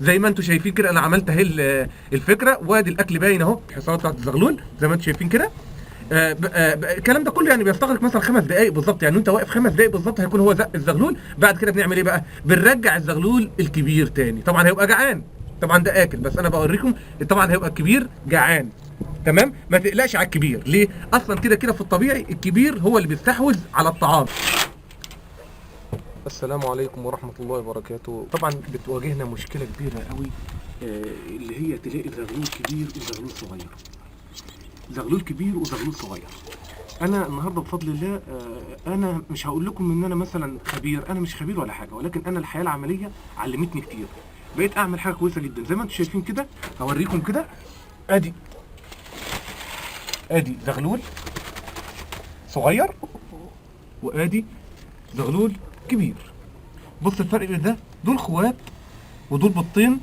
زي ما انتم شايفين كده. انا عملت اهي الفكره، وادي الاكل باين اهو، الحصانه بتاعت الزغلول زي ما انتم شايفين كده. الكلام ده كله يعني بيستغرق مثلا 5 دقائق بالظبط، يعني انت واقف 5 دقائق بالظبط هيكون هو زق الزغلول. بعد كده بنعمل ايه بقى؟ بنرجع الزغلول الكبير تاني. طبعا هيبقى جعان، طبعا ده اكل، بس انا بوريكم. طبعا هيبقى الكبير جعان، تمام. ما تقلقش على الكبير، ليه؟ اصلا كده كده في الطبيعي الكبير هو اللي بيستحوذ على الطعام. السلام عليكم ورحمة الله وبركاته. طبعا بتواجهنا مشكلة كبيرة قوي، اللي هي تلاقي زغلول كبير وزغلول صغير، زغلول كبير وزغلول صغير. انا النهارده بفضل الله، انا مش هقول لكم ان انا مثلا خبير، انا مش خبير ولا حاجه، ولكن انا الحياه العمليه علمتني كتير. بقيت اعمل حاجه كويسه جدا زي ما انتم شايفين كده. هوريكم كده. ادي زغلول صغير، وادي زغلول كبير. بص الفرق بين ده، دول اخوات ودول بطين.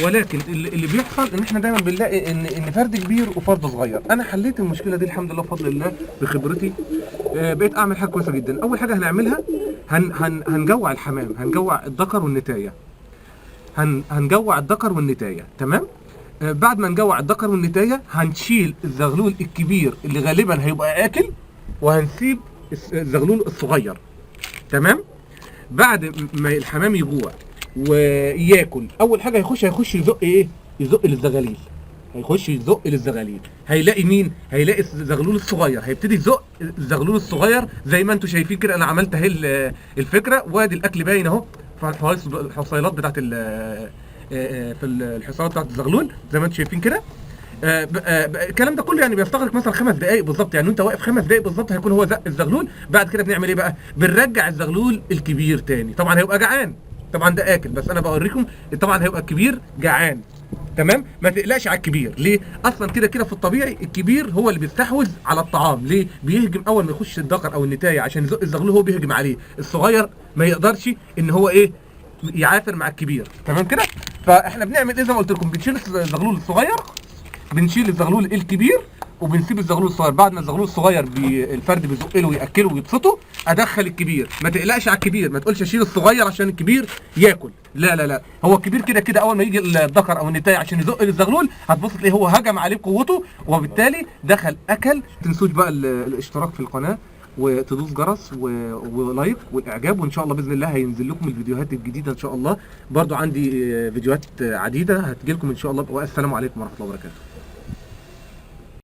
ولكن اللي بيحصل ان احنا دايما بنلاقي ان فرد كبير وفرد صغير. انا حليت المشكله دي الحمد لله بفضل الله بخبرتي. بقيت اعمل حاجه كويسه جدا. اول حاجه هنعملها، هنجوع الحمام، هنجوع الذكر والنتايه، هنجوع الذكر والنتايه، تمام. بعد ما نجوع الذكر والنتايه هنشيل الزغلول الكبير اللي غالبا هيبقى اكل، وهنسيب الزغلول الصغير، تمام. بعد ما الحمام يجوع وياكل، اول حاجه هيخش يزق ايه؟ يزق للزغاليل. هيخش يزق للزغاليل، هيلاقي مين؟ هيلاقي الزغلول الصغير. هيبتدي يزق الزغلول الصغير زي ما انتم شايفين كده. انا عملت اهي الفكره، وادي الاكل باين اهو، الحصيلات بتاعت في الحصانات بتاعت الزغلول زي ما انتم شايفين كده. الكلام ده كله يعني بيستغرق مثلا 5 دقائق بالظبط، يعني انت واقف 5 دقائق بالظبط هيكون هو زق الزغلول. بعد كده بنعمل ايه بقى؟ بنرجع الزغلول الكبير تاني. طبعا هيبقى جعان، طبعا ده اكل، بس انا بوريكم. طبعا هيبقى الكبير جعان، تمام. ما تقلقش على الكبير، ليه؟ اصلا كده كده في الطبيعي الكبير هو اللي بيستحوذ على الطعام. ليه؟ بيهجم اول ما يخش الذكر او النتايه عشان يزق الزغلول، هو بيهجم عليه. الصغير ما يقدرش ان هو ايه؟ يعافر مع الكبير، تمام كده. فاحنا بنعمل ايه؟ زي ما قلت لكم، بنشيل الزغلول الصغير، بنشيل الزغلول الكبير، وبنسيب الزغلول الصغير. بعد ما الزغلول الصغير الفرد بيزق له وياكله ويبسطه، ادخل الكبير. ما تقلقش على الكبير، ما تقولش اشيل الصغير عشان الكبير ياكل، لا لا لا. هو الكبير كده كده اول ما يجي الذكر او النتايه عشان يزق للزغلول، هتبص تلاقيه هو هجم عليه بقوته، وبالتالي دخل اكل. ما تنسوش بقى الاشتراك في القناه، وتدوس جرس ولايك والاعجاب، وان شاء الله باذن الله هينزل لكم الفيديوهات الجديده ان شاء الله. برضو عندي فيديوهات عديده هتجي لكم ان شاء الله. والسلام عليكم ورحمه الله وبركاته.